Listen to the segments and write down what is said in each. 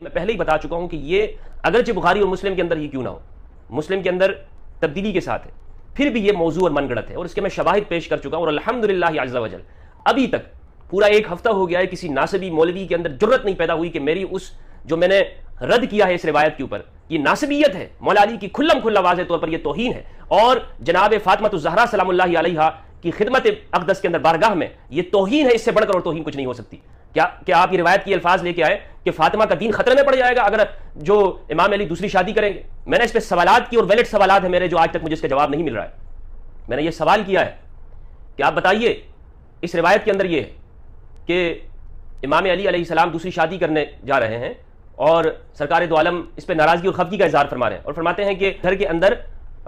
मैं पहले ही बता चुका हूं कि ये अगरचे बुखारी और मुस्लिम के अंदर ही क्यों ना हो, मुस्लिम के अंदर तब्दीली के साथ है, फिर भी ये मौजू और मनगढ़ंत है और इसके मैं शवाहिद पेश कर चुका हूं। और अल्हम्दुलिल्लाह अज़्ज़ा वजल अभी तक पूरा एक हफ्ता हो गया है, किसी नासबी मौलवी के अंदर जुर्रत नहीं पैदा हुई कि मेरी उस जो मैंने रद्द किया है इस रिवायत के ऊपर, ये नासबियत है, मौला अली की खुल्लम खुल्ला वाज़ेह तौर पर यह तौहीन है और जनाब फातिमा ज़हरा सलामुल्लाहि अलैहा की खिदमत अक़दस के अंदर बारगाह में ये तौहीन है। इससे बढ़कर और तौहीन कुछ नहीं हो सकती। क्या आप ये रिवायत की अल्फाज लेके आए कि फातिमा का दीन खतरे में पड़ जाएगा अगर जो इमाम अली दूसरी शादी करेंगे? मैंने इस पर सवालात की और वैलिड सवालात है मेरे, जो आज तक मुझे इसका जवाब नहीं मिल रहा है। मैंने ये सवाल किया है कि आप बताइए, इस रिवायत के अंदर ये है कि इमाम अली अलैहिस्सलाम दूसरी शादी करने जा रहे हैं और सरकार दो आलम इस पर नाराजगी और खफगी का इजहार फरमा रहे हैं और फरमाते हैं कि घर के अंदर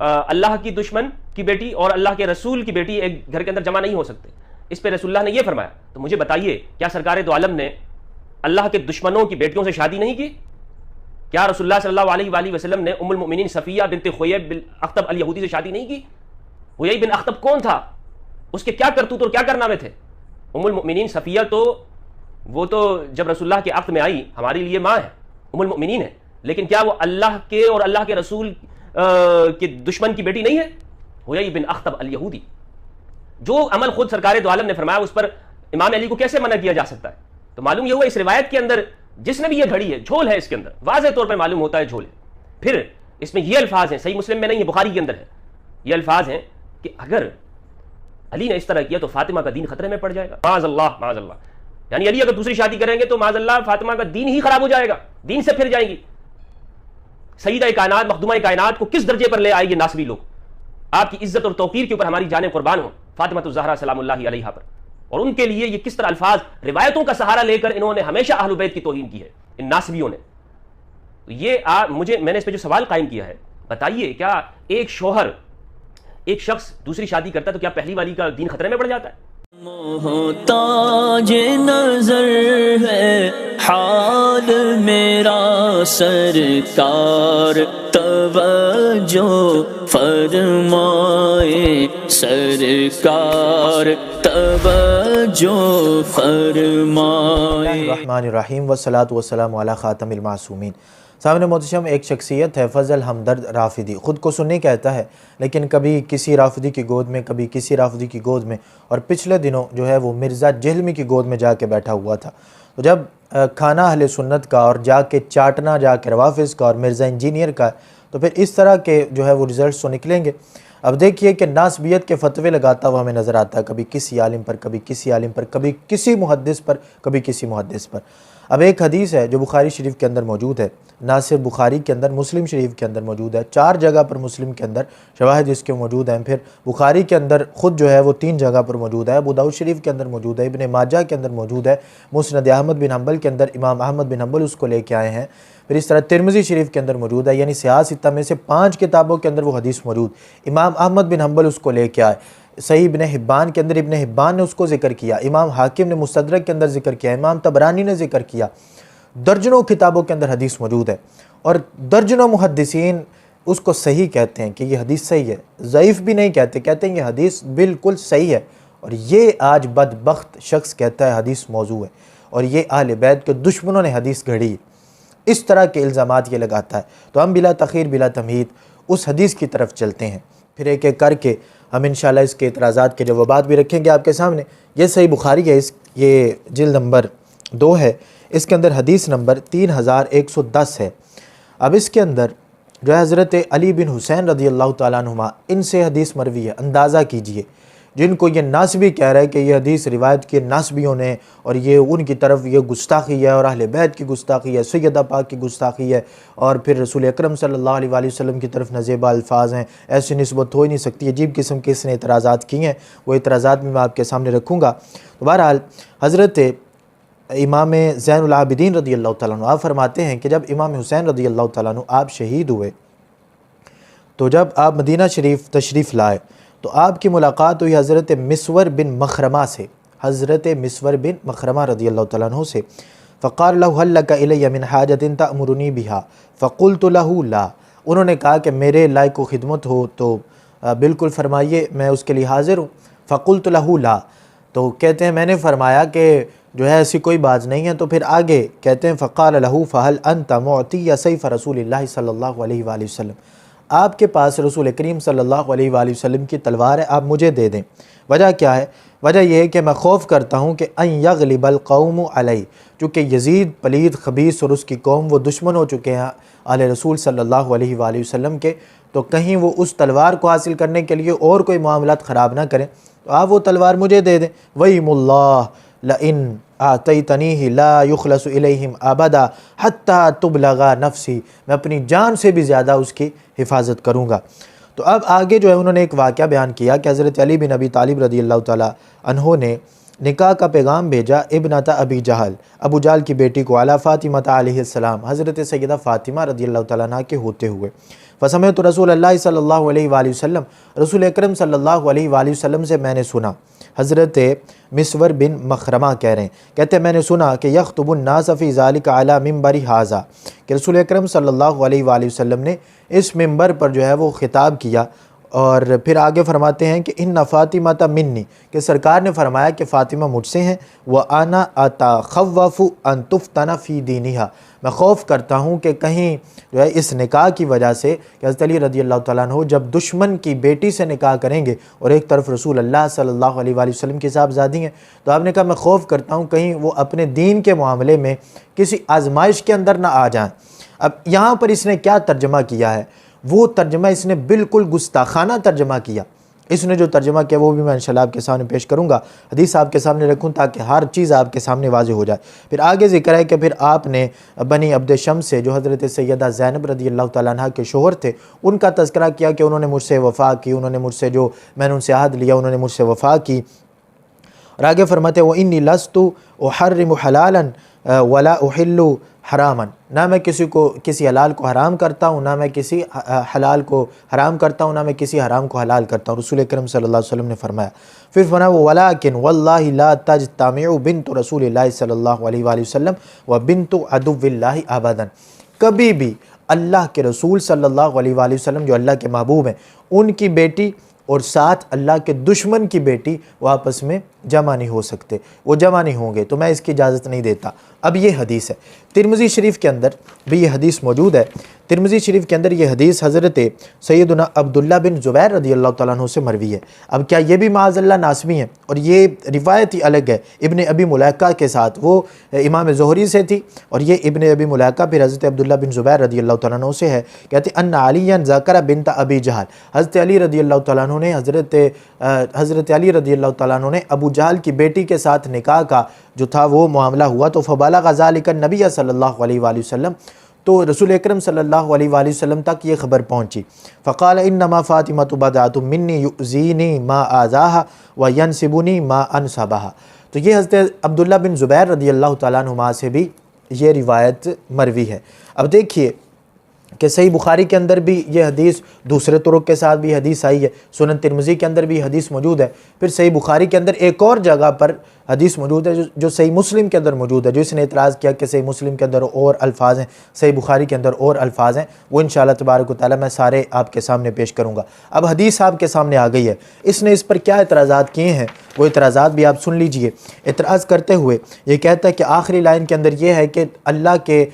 अल्लाह की दुश्मन की बेटी और अल्लाह के रसूल की बेटी एक घर के अंदर जमा नहीं हो सकते। इस पर रसूलुल्लाह ने यह फरमाया। तो मुझे बताइए, क्या सरकार दो आलम ने अल्लाह के दुश्मनों की बेटियों से शादी नहीं की? क्या रसूलुल्लाह सल्लल्लाहु अलैहि वसल्लम ने उम्मुल मोमिनीन सफिया बिन्त खुयैब बिन अख्तब अल यहूदी से शादी नहीं की? हुयैय बिन अख्तब कौन था? उसके क्या करतूत और क्या कारनामे थे? उम्मुल मोमिनीन सफिया तो वो तो जब रसूलुल्लाह के अक़्द में आई हमारे लिए माँ है, उम्मुल मोमिनीन है, लेकिन क्या वो अल्लाह के और अल्लाह के रसूल के दुश्मन की बेटी नहीं है? हुयैय बिन अख्तब अल यहूदी। जो अमल खुद सरकार दो आलम ने फरमाया उस पर इमाम अली को कैसे मना किया जा सकता है? तो मालूम यह हुआ इस रिवायत के अंदर जिसने भी ये घड़ी है झोल है, इसके अंदर वाज़ेह तौर पर मालूम होता है झोल है। फिर इसमें ये अल्फाज हैं, सही मुस्लिम में नहीं है, बुखारी के अंदर है, ये अल्फाज हैं कि अगर अली ने इस तरह किया तो फातिमा का दीन खतरे में पड़ जाएगा। माज़अल्लाह माज़अल्लाह, यानी अली अगर दूसरी शादी करेंगे तो माज़अल्लाह फातिमा का दीन ही खराब हो जाएगा, दीन से फिर जाएंगी। सईदा कायनात मखदूमा कायनात को किस दर्जे पर ले आएंगे नासबी लोग? आपकी इज्जत और तौकीर के ऊपर हमारी जानें कुर्बान हो फातिमा ज़हरा सलामुल्लाहि अलैहा पर। और उनके लिए ये किस तरह अल्फाज रिवायतों का सहारा लेकर इन्होंने हमेशा अहलुल बैत की तौहीन की है, इन नासबियों ने। तो ये मैंने इस पर जो सवाल कायम किया है, बताइए क्या एक शौहर एक शख्स दूसरी शादी करता है तो क्या पहली वाली का दीन खतरे में पड़ जाता है? मोहताज नजर है हाल मेरा सरकार, तवज्जो फरमाए सरकार, तवज्जो फरमाए। रहमानिर्रहीम वस्सलातु वस्सलामु अला खातमिल मासूमीन। सामने मोहतरम एक शख्सियत है फ़ज़ल हमदर्द राफ़िदी, ख़ुद को सुन्नी कहता है लेकिन कभी किसी राफ़िदी की गोद में, कभी किसी राफ़िदी की गोद में, और पिछले दिनों जो है वो मिर्ज़ा जहलमी की गोद में जाके बैठा हुआ था। तो जब खाना अहले सुन्नत का और जाके चाटना जाके रवाफ़िज़ का और मिर्ज़ा इंजीनियर का, तो फिर इस तरह के जो है वो रिज़ल्ट तो निकलेंगे। अब देखिए कि नासबियत के फतवे लगाता हुआ हमें नज़र आता है, कभी किसी आलिम पर, कभी किसी आलिम पर, कभी किसी मुहद्दिस पर, कभी किसी मुहद्दिस पर। अब एक हदीस है जो बुखारी शरीफ के अंदर मौजूद है, ना सिर्फ बुखारी के अंदर, मुस्लिम शरीफ के अंदर मौजूद है, 4 जगह पर मुस्लिम के अंदर शवाहिद इसके मौजूद हैं, फिर बुखारी के अंदर ख़ुद जो है वो 3 जगह पर मौजूद है, अबू दाऊद शरीफ के अंदर मौजूद है, इब्न माजा के अंदर मौजूद है, मुस्नद अहमद बिन हम्बल के अंदर इमाम अहमद बिन हम्बल उसको लेके आए हैं, फिर इस तरह तिरमिज़ी शरीफ के अंदर मौजूद है, यानी सियाह सित्ता में से 5 किताबों के अंदर वो हदीस मौजूद, इमाम अहमद बिन हम्बल उसको लेके आए, सही इब्न हिब्बान के अंदर इब्न हिब्बान ने उसको ज़िक्र किया, इमाम हाकिम ने मुस्तदरक के अंदर ज़िक्र किया, इमाम तबरानी ने ज़िक्र किया, दर्जनों किताबों के अंदर हदीस मौजूद है और दर्जनों मुहद्दिसीन उसको सही कहते हैं कि ये हदीस सही है, ज़ईफ़ भी नहीं कहते, कहते हैं ये हदीस बिल्कुल सही है। और ये आज बदबख्त शख्स कहता है हदीस मौजू है और ये अहले बैत के दुश्मनों ने हदीस घड़ी, इस तरह के इल्ज़ामात ये लगाता है। तो हम बिला तख़ीर बिला तमहीद उस हदीस की तरफ चलते हैं, फिर एक एक करके हम इंशाअल्लाह इसके इतराज़ात के जवाबात भी रखेंगे आपके सामने। ये सही बुखारी है, ये जिल्द नंबर 2 है, इसके अंदर हदीस नंबर 3110 है। अब इसके अंदर जो है हज़रत अली बिन हुसैन रज़ी अल्लाह ताला अन्हुमा, इनसे हदीस मरवी है। अंदाज़ा कीजिए, जिनको ये नासबी कह रहा है कि ये हदीस रिवायत की नासबियों ने और ये उनकी तरफ ये गुस्ताखी है और अहले बैत की गुस्ताखी है, सैयदा पाक की गुस्ताखी है और फिर रसूल अकरम सल्लल्लाहु अलैहि वसल्लम की तरफ नज़ेबा अल्फाज हैं, ऐसी निस्बत हो ही नहीं सकती। अजीब किस्म के इसने इतराज़ात किए हैं, वो इतराज़ात में मैं आपके सामने रखूँगा। तो बहरहाल हज़रत इमाम ज़ैनुल आबिदीन रज़ी अल्लाह तआला अन्हु आप फरमाते हैं कि जब इमाम हुसैन रज़ी अल्लाह तआला अन्हु आप शहीद हुए, तो जब आप मदीना शरीफ तशरीफ़ लाए तो आपकी मुलाकात हुई हज़रत मिस्वर बिन मखरमा से, हज़रत मिस्वर बिन मखरमा रज़ी अल्लाह तआला अन्हु से। फ़क़ाल लहू हल लका इलैया मिन हाजतिन तअमुरुनी बिहा फ़क़ुल्तु लहू ला, उन्होंने कहा कि मेरे लायक को खिदमत हो तो बिल्कुल फरमाइए, मैं उसके लिए हाज़िर हूँ। फ़क़ुल्तु लहू ला, तो कहते हैं मैंने फरमाया कि जो है ऐसी कोई बात नहीं है। तो फिर आगे कहते हैं फ़क़ाल लहू फ़हल अंत मुअती या सैफ़ रसूलिल्लाहि सल्लल्लाहु अलैहि वसल्लम, आपके पास रसूल करीम सल्लल्लाहु अलैहि वसल्लम की तलवार है, आप मुझे दे दें। वजह क्या है? वजह यह है कि मैं खौफ करता हूँ कि अन यग़लिबल क़ौमु अलैहि, चूँकि यज़ीद पलीद ख़बीस और उसकी कौम वो दुश्मन हो चुके हैं आले रसूल सल्लल्लाहु अलैहि वसल्लम के, तो कहीं वो उस तलवार को हासिल करने के लिए और कोई मामलात ख़राब ना करें, तो आप वो तलवार मुझे दे दें। वईमुल्लाह लइन आतैतनीहि ला युखलसु इलैहिम अबदा हत्ता तुबलगा नफ्सी, मैं अपनी जान से भी ज़्यादा उसकी हिफाजत करूँगा। तो अब आगे जो है उन्होंने एक वाक़या बयान किया कि हज़रत अली बिन अबी तालिब रज़ियल्लाहु ताला अन्हु ने निकाह का पैगाम भेजा इब्नता अबी जहल, अबू जहल की बेटी को, अला फ़ातिमा अलैहिस्सलाम, हज़रत सैयदा फ़ातिमा रज़ियल्लाहु ताला अन्हा के होते हुए। फ़समिअतु रसूलल्लाहि सल्लल्लाहु अलैहि वसल्लम, रसूल अकरम सल्लल्लाहु अलैहि वसल्लम से मैंने सुना। हज़रत मिस्वर बिन मखरमा कह रहे हैं, कहते हैं मैंने सुना कि यख़्तुबुन नास फ़ी ज़ालिका अला मिंबरी हाज़ा, कि रसूल अकरम सल्लल्लाहु अलैहि वसल्लम ने इस मिंबर पर जो है वो ख़िताब किया। और फिर आगे फरमाते हैं कि इन्ना फ़ातिमा मिन्नी, कि सरकार ने फरमाया कि फ़ातिमा मुझसे हैं, व आना अतख़व्वफ़ु अन तुफ़्तना फ़ी दीनिहा, मैं खौफ करता हूँ कि कहीं जो है इस निकाह की वजह से कि हज़रत अली रज़ियल्लाहु ताला अन्हु जब दुश्मन की बेटी से निकाह करेंगे और एक तरफ रसूल अल्लाह सल्लल्लाहु अलैहि वसल्लम की साहबज़ादी हैं, तो आपने कहा मैं खौफ करता हूँ कहीं वो अपने दीन के मामले में किसी आजमाइश के अंदर ना आ जाएँ। अब यहाँ पर इसने क्या तर्जमा किया है? वो तर्जमा इसने बिल्कुल गुस्ताखाना तर्जमा किया। इसने जो तर्जमा किया वो भी मैं इंशाल्लाह आपके सामने पेश करूँगा, हदीस आपके सामने रखूँ ताकि हर चीज़ आपके सामने वाज़ेह हो जाए। फिर आगे ज़िक्र है कि फिर आपने बनी अब्द शम्स से जो हज़रत सैयदा ज़ैनब रज़ियल्लाहु ताला अन्हा के शोहर थे उनका तज़किरा किया कि उन्होंने मुझसे वफ़ा की, उन्होंने मुझसे जो मैंने उनसे अहद लिया उन्होंने मुझसे वफ़ा की। और आगे फरमाते वो इन्नी लस्तु उहर्रिमु हलालन वला उहिल्लु हरामन, ना मैं किसी को किसी हलाल को हराम करता हूँ, ना मैं किसी हलाल को हराम करता हूँ, ना मैं किसी हराम को हलाल करता हूँ। रसूल अकरम सल्लल्लाहु अलैहि वसल्लम ने फरमाया। फिर फरमाया वो वलाकिन वल्लाहि ला तजतमिउ बिन्तु रसूलिल्लाहि सल्लल्लाहु अलैहि वसल्लम व बिन्तु अदुव्विल्लाहि अबदन, कभी भी अल्लाह के रसूल सल्लल्लाहु अलैहि वसल्लम जो अल्लाह के महबूब हैं उनकी बेटी और साथ अल्लाह के दुश्मन की बेटी वो आपस में जमा नहीं हो सकते, वो जमा नहीं होंगे, तो मैं इसकी इजाज़त नहीं देता। अब ये हदीस है, तिरमिज़ी शरीफ के अंदर भी ये हदीस मौजूद है। तिरमिज़ी शरीफ के अंदर ये हदीस हज़रत सैयदना अब्दुल्ला बिन ज़ुबैर रज़ियल्लाहु ताला अन्हु से मरवी है। अब क्या ये भी माअज़ल्लाह नासबी है? और ये रिवायत ही अलग है इब्न अबी मुलैका के साथ, वो इमाम ज़ुहरी से थी और ये इब्न अबी मुलैका फिर हज़रत अब्दुल्ला बिन ज़ुबैर रज़ियल्लाहु ताला अन्हु से है। कहते अन्ना अलियन ज़करा बिन्त अबी जहल, हज़रत अली रज़ियल्लाहु ताला अन्हु ने हज़रत अली रज़ियल्लाहु ताला अन्हु ने अबू जहल की बेटी के साथ निकाह का जो था वो मामला हुआ। तो फ़बलग़ ज़ालिका नबी सल्लल्लाहु अलैहि वसल्लम, तो रसूल अकरम सल्लल्लाहु अलैहि वसल्लम तक ये ख़बर पहुँची। फ़क़ाल इन्नमा फ़ातिमतु बदअतुम मिन्नी युज़ीनी मा आज़ाहा व यनसिबुनी मा अनसबहा। तो ये हज़रत अब्दुल्ला बिन ज़ुबैर रज़ियल्लाहु ताला अन्हुमा से भी ये रिवायत मरवी है। अब देखिए कि सही बुखारी के अंदर भी ये हदीस दूसरे तुरुक के साथ भी हदीस आई है, सुनन तिरमिज़ी के अंदर भी हदीस मौजूद है, फिर सही बुखारी के अंदर एक और जगह पर हदीस मौजूद है जो सही मुस्लिम के अंदर मौजूद है। जो इसने इतराज़ किया कि सही मुस्लिम के अंदर और अल्फाज हैं, सही बुखारी के अंदर और अल्फाज हैं, वो इंशाअल्लाह तबारक व तआला मैं सारे आपके सामने पेश करूँगा। अब हदीस आपके सामने आ गई है, इसने इस पर क्या इतराज़ात किए हैं वो इतराज़ात भी आप सुन लीजिए। इतराज़ करते हुए ये कहता है कि आखिरी लाइन के अंदर ये है कि अल्लाह के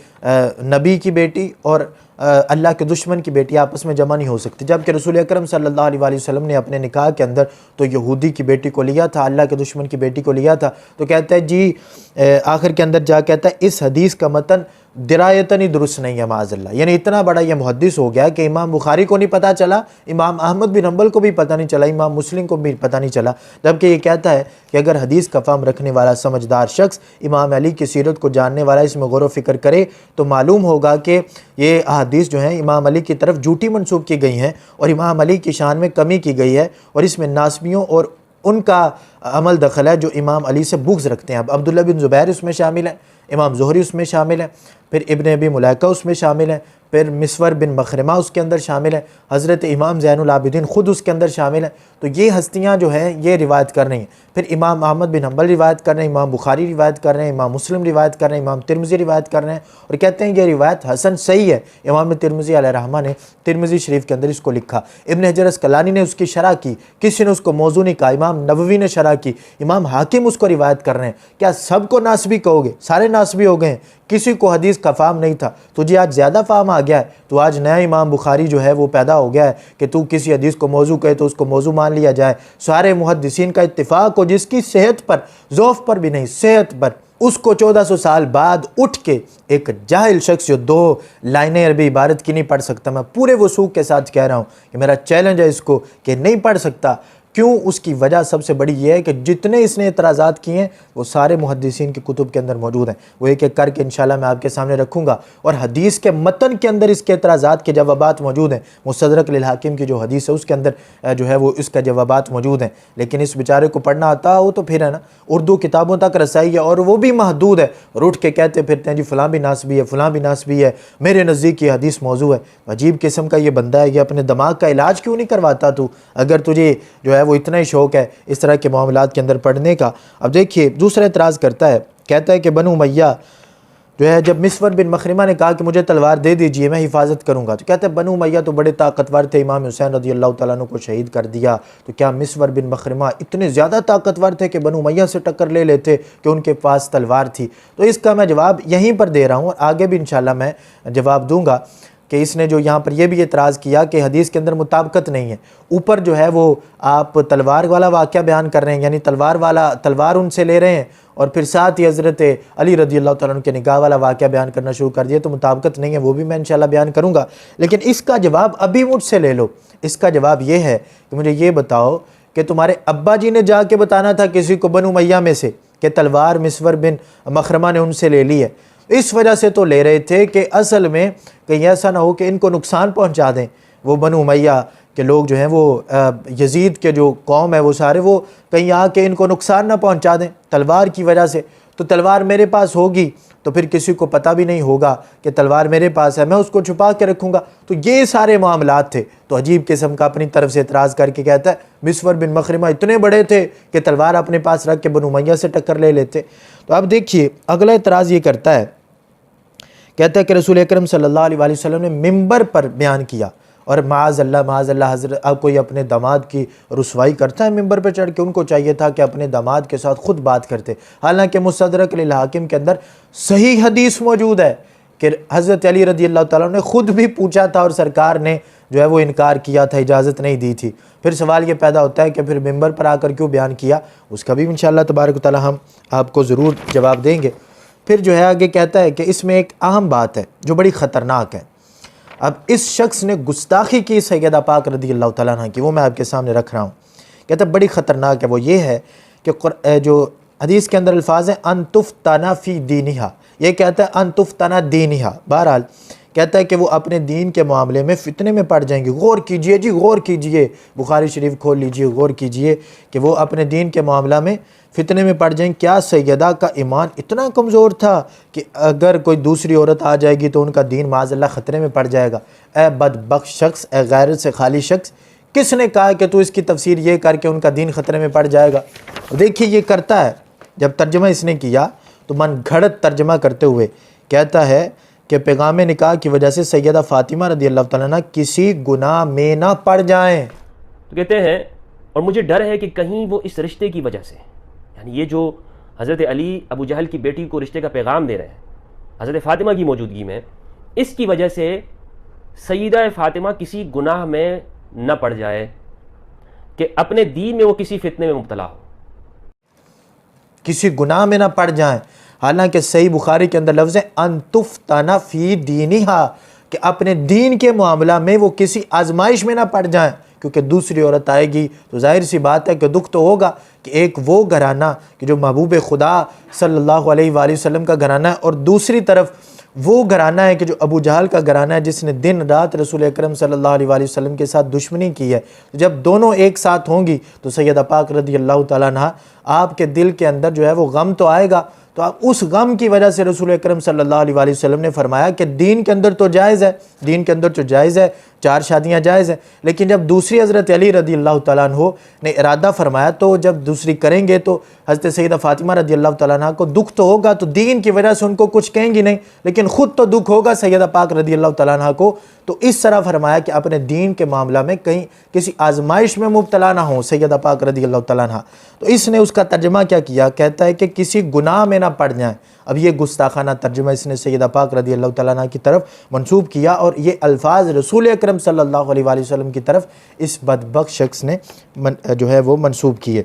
नबी की बेटी और अल्लाह के दुश्मन की बेटी आपस में जमा नहीं हो सकती, जबकि रसूल अकरम सल्लल्लाहु अलैहि वसल्लम ने अपने निकाह के अंदर तो यहूदी की बेटी को लिया था, अल्लाह के दुश्मन की बेटी को लिया था। तो कहता है जी आखिर के अंदर जा कहता है इस हदीस का मतन दिरायतन ही दुरुस्त नहीं है माअज़ल्लाह, यानी इतना बड़ा ये मुहद्दिस हो गया कि इमाम बुखारी को नहीं पता चला, इमाम अहमद बिन हंबल को भी पता नहीं चला, इमाम मुस्लिम को भी पता नहीं चला, जबकि ये कहता है कि अगर हदीस का फ़हम रखने वाला समझदार शख्स इमाम अली की सीरत को जानने वाला इसमें गौर व फिक्र करे तो मालूम होगा कि ये हदीस जो है इमाम अली की तरफ झूठी मनसूब की गई हैं और इमाम अली की शान में कमी की गई है और इसमें नासबियों और उनका अमल दखल है जो इमाम अली से बुग़्ज़ रखते हैं। अब अब्दुल्ला बिन ज़ुबैर उसमें शामिल है, इमाम ज़ुहरी उसमें शामिल है, फिर इब्न अबी मुलैका उसमें शामिल है, फिर मिस्वर बिन मखरमा उसके अंदर शामिल है, हज़रत इमाम ज़ैनुल आबिदीन ख़ुद उसके अंदर शामिल हैं। तो ये हस्तियाँ जो हैं ये रिवायत कर रही हैं, फिर इमाम अहमद बिन हंबल रिवायत कर रहे हैं, इमाम बुखारी रिवायत कर रहे हैं, इमाम मुस्लिम रिवायत कर रहे हैं, इमाम तिरमिज़ी रिवायत कर रहे हैं और कहते हैं ये रिवायत हसन सही है। इमाम तिरमिज़ी अलैहिर्रहमा ने तिरमिज़ी शरीफ के अंदर इसको लिखा, इब्न हजर अस्क़लानी ने उसकी शरह की, किसी ने उसको मौज़ू नहीं कहा, इमाम नववी ने शरह की, इमाम हाकिम उसको रिवायत कर रहे हैं। क्या सबको नासबी कहोगे? सारे नासबी हो गए हैं, किसी को हदीस का फाहम नहीं था। तुझे आज ज़्यादा फाहम आ गया है, तो आज नया इमाम बुखारी जो है वो पैदा हो गया है कि तू किसी हदीस को मौजू कहे तो उसको मौजू मान लिया जाए। सारे मुहद्दिसीन का इत्तिफाक हो, जिसकी सेहत पर, ज़ौफ़ पर भी नहीं, सेहत पर, उसको 1400 साल बाद उठ के एक जाहिल शख्स जो 2 लाइनें अरबी इबारत की नहीं पढ़ सकता, मैं पूरे वसूख के साथ कह रहा हूँ कि मेरा चैलेंज है इसको कि नहीं पढ़ सकता। क्यों? उसकी वजह सबसे बड़ी ये है कि जितने इसने एतराज़ात किए हैं वो सारे मुहद्दिसीन की कुतुब के अंदर मौजूद हैं। वो एक एक करके इंशाल्लाह मैं आपके सामने रखूँगा, और हदीस के मतन के अंदर इसके एतराज़ात के जवाबात मौजूद हैं। मुस्तदरक लिल हाकिम की जो हदीस है उसके अंदर जो है वो इसका जवाबात मौजूद हैं। लेकिन इस बेचारे को पढ़ना आता हो तो फिर है ना, उर्दू किताबों तक रसाई है और वो भी महदूद है, और उठ के कहते फिरते हैं जी फ़लाँ भी नासबी है, फ़लाँ भी नासबी है, मेरे नज़दीक ये हदीस मौजू है। अजीब किस्म का ये बंदा है, ये अपने दिमाग का इलाज क्यों नहीं करवाता तू, अगर तुझे जो है वो इतना ही शौक है इस तरह के मामलात के अंदर पढ़ने का। अब देखिए दूसरा एतराज़ करता है, कहता है कि बनु उमय्या जो है, जब मिस्वर बिन मखरिमा ने कहा कि मुझे तलवार दे दीजिए मैं हिफाजत करूंगा, तो कहते हैं बनु उमय्या तो बड़े ताकतवर थे, इमाम हुसैन रज़ी अल्लाह तआला अन्हु को शहीद कर दिया। तो क्या मिस्वर बिन मखरिमा इतने ज़्यादा ताकतवर थे कि बनु उमय्या से टक्कर ले लेते कि उनके पास तलवार थी? तो इसका मैं जवाब यहीं पर दे रहा हूँ और आगे भी इंशाल्लाह मैं जवाब दूँगा कि इसने जो यहाँ पर यह भी एतराज़ किया कि हदीस के अंदर मुताबिकत नहीं है। ऊपर जो है वो आप तलवार वाला वाक़या बयान कर रहे हैं, यानी तलवार उनसे ले रहे हैं, और फिर साथ ही हज़रत अली रज़ी अल्लाह तआला अन्हु के निकाह वाला वाक़या बयान करना शुरू कर दिया। तो मुताबिकत नहीं है, वो भी मैं इंशाल्लाह बयान करूँगा। लेकिन इसका जवाब अभी मुझसे ले लो। इसका जवाब ये है कि मुझे ये बताओ कि तुम्हारे अब्बा जी ने जाके बताना था किसी को बनु उमय्या में से कि तलवार मिस्वर बिन मखरमा ने उनसे ले ली है, इस वजह से तो ले रहे थे कि असल में कहीं ऐसा ना हो कि इनको नुकसान पहुंचा दें। वो बनु उमय्या के लोग जो हैं वो यजीद के जो कौम है वो सारे वो कहीं आके इनको नुकसान ना पहुंचा दें तलवार की वजह से। तो तलवार मेरे पास होगी तो फिर किसी को पता भी नहीं होगा कि तलवार मेरे पास है, मैं उसको छुपा के रखूँगा। तो ये सारे मामलात थे। तो अजीब किस्म का अपनी तरफ से एतराज़ करके कहता है मिस्वर बिन मखरिमा इतने बड़े थे कि तलवार अपने पास रख के बनु उमय्या से टक्कर ले लेते। तो अब देखिए अगला एतराज़ ये करता है, कहता है कि रसूल अकरम सल्लल्लाहु अलैहि वसल्लम ने मिंबर पर बयान किया, और माज़अल्लाह हज़रत अब कोई अपने दामाद की रुसवाई करता है मिंबर पर चढ़ के? उनको चाहिए था कि अपने दामाद के साथ ख़ुद बात करते। हालांकि मुस्तदरक लिल हाकिम के अंदर सही हदीस मौजूद है कि हज़रत अली रज़ी अल्लाह तआला ने ख़ुद भी पूछा था और सरकार ने जो है वो इनकार किया था, इजाज़त नहीं दी थी। फिर सवाल ये पैदा होता है कि फिर मिंबर पर आकर क्यों बयान किया? उसका भी इंशाअल्लाह तबारक व तआला हम आपको ज़रूर जवाब देंगे। फिर जो है आगे कहता है कि इसमें एक अहम बात है जो बड़ी ख़तरनाक है। अब इस शख्स ने गुस्ताखी की सैयदा पाक रज़ी अल्लाह तआला अन्हा की, वो मैं आपके सामने रख रहा हूँ। कहता है बड़ी ख़तरनाक है, वो ये है कि जो हदीस के अंदर अल्फाज हैं अनतुफ्तना फ़ी दीनिहा, ये कहता है अनतुफ्तना दीनिहा। बहरहाल कहता है कि वो अपने दीन के मामले में फ़ितने में पड़ जाएंगे। गौर कीजिए जी, गौर कीजिए, बुखारी शरीफ खोल लीजिए, गौर कीजिए कि वो अपने दीन के मामला में फ़ितने में पड़ जाएंगे। क्या सैयदा का ईमान इतना कमज़ोर था कि अगर कोई दूसरी औरत आ जाएगी तो उनका दीन माज़अल्लाह ख़तरे में पड़ जाएगा? ए बदबख्त शख्स, ए गैरत से खाली शख्स, किसने कहा कि तू इसकी तफसीर ये करके उनका दीन ख़तरे में पड़ जाएगा? देखिए ये करता है, जब तर्जमा इसने किया तो मन घड़त तर्जमा करते हुए कहता है कि पैगाम निकाह की वजह से सैयदा फ़ातिमा रज़ी अल्लाह तआला अन्हा किसी गुनाह में ना पड़ जाएं। तो कहते हैं और मुझे डर है कि कहीं वो इस रिश्ते की वजह से, यानी ये जो हज़रत अली अबू जहल की बेटी को रिश्ते का पैगाम दे रहे हैं हज़रत फ़ातिमा की मौजूदगी में, इसकी वजह से सैयदा फ़ातिमा किसी गुनाह में न पड़ जाए कि अपने दीन में वो किसी फितने में मुब्तला हो, किसी गुनाह में ना पड़ जाएं। हालांकि सही बुखारी के अंदर लफ्ज़ है अनतुफ्तना फ़ी दीनिहा, कि अपने दीन के मामला में वो किसी आजमाइश में ना पड़ जाएं, क्योंकि दूसरी औरत आएगी तो जाहिर सी बात है कि दुख तो होगा कि एक वो घराना कि जो महबूब खुदा सल्लल्लाहु अलैहि वसल्लम का घराना है, और दूसरी तरफ वो घराना है कि जो अबू जहल का घराना है जिसने दिन रात रसूल अकरम सल्लल्लाहु अलैहि वसल्लम के साथ दुश्मनी की है। तो जब दोनों एक साथ होंगी तो सैयदा पाक रज़ी अल्लाह तआला अन्हा आपके दिल के अंदर जो है वो गम तो आएगा। तो आप उस गम की वजह से रसूल अकरम सल्लल्लाहु अलैहि वसल्लम ने फरमाया कि दीन के अंदर तो जायज़ है, दीन के अंदर तो जायज़ है, 4 शादियाँ जायज़ हैं। लेकिन जब दूसरी हज़रत अली रदी अल्लाह तआला अन्हो ने इरादा फरमाया तो जब दूसरी करेंगे तो हज़रत सैयदा फ़ातिमा रदी अल्लाह तआला अन्हा को दुख तो होगा, तो दीन की वजह से उनको कुछ कहेंगी नहीं, लेकिन ख़ुद तो दुख होगा सैयदा पाक रदी अल्लाह तआला अन्हा को। तो इस तरह फरमाया कि अपने दीन के मामला में कहीं किसी आजमाइश में मुब्तला ना हो सैयदा पाक रदी अल्लाह तआला अन्हा। तो इसने उसका तर्जमा क्या किया, कहता है कि किसी गुनाह में ना पड़ जाए। अब ये गुस्ताखाना तर्जुमा इसने सैयदा पाक रदी अल्लाह तआला अन्हा की तरफ मंसूब किया और ये अल्फाज रसूल अकरम सल्लल्लाहु अलैहि वसल्लम की तरफ इस बदबख्त शख्स ने जो है वो मंसूब किए।